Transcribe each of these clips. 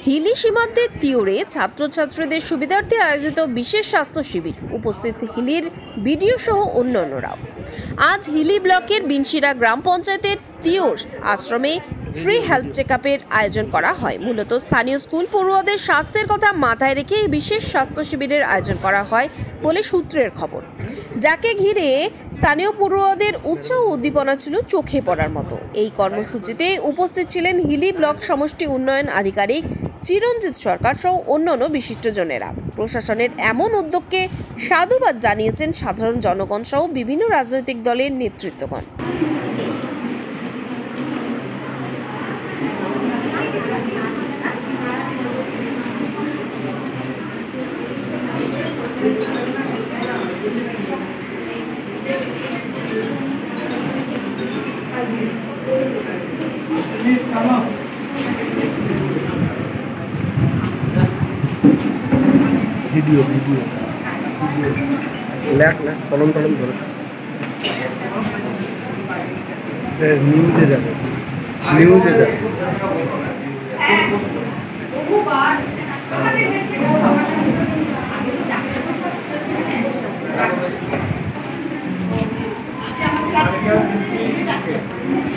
হিলি সীমান্তের তিওরে ছাত্রছাত্রীদের সুবিধার্থে আয়োজিত বিশেষ স্বাস্থ্য শিবির, উপস্থিত হিলির বিডিও সহ অন্যান্যরাও। আজ হিলি ব্লকের বিনশিরা গ্রাম পঞ্চায়েতের তিওর আশ্রমে ফ্রি হেলথ চেকআপের আয়োজন করা হয়। মূলত স্থানীয় স্কুল পড়ুয়াদের স্বাস্থ্যের কথা মাথায় রেখে এই বিশেষ স্বাস্থ্য শিবিরের আয়োজন করা হয় বলে সূত্রের খবর, যাকে ঘিরে স্থানীয় পড়ুয়াদের উৎসাহ উদ্দীপনা ছিল চোখে পড়ার মতো। এই কর্মসূচিতে উপস্থিত ছিলেন হিলি ব্লক সমষ্টি উন্নয়ন আধিকারিক চিরঞ্জিত সরকার সহ অন্যান্য বিশিষ্টজনেরা। প্রশাসনের এমন উদ্যোগকে সাধুবাদ জানিয়েছেন সাধারণ জনগণ সহ বিভিন্ন রাজনৈতিক দলের নেতৃত্বগণ। ভিডিও লেখ কলম ধরে নিউজে যাবে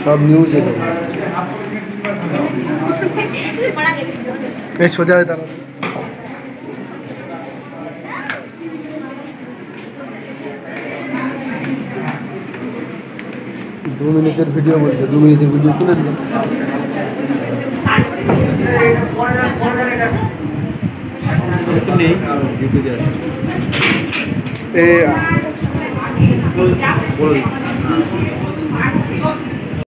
সব নিউজে যাবে। সোজা হয়ে দাঁড়াবে। 2 মিনিটের ভিডিও বলছে, 2 মিনিটের ভিডিও তুলে দিল।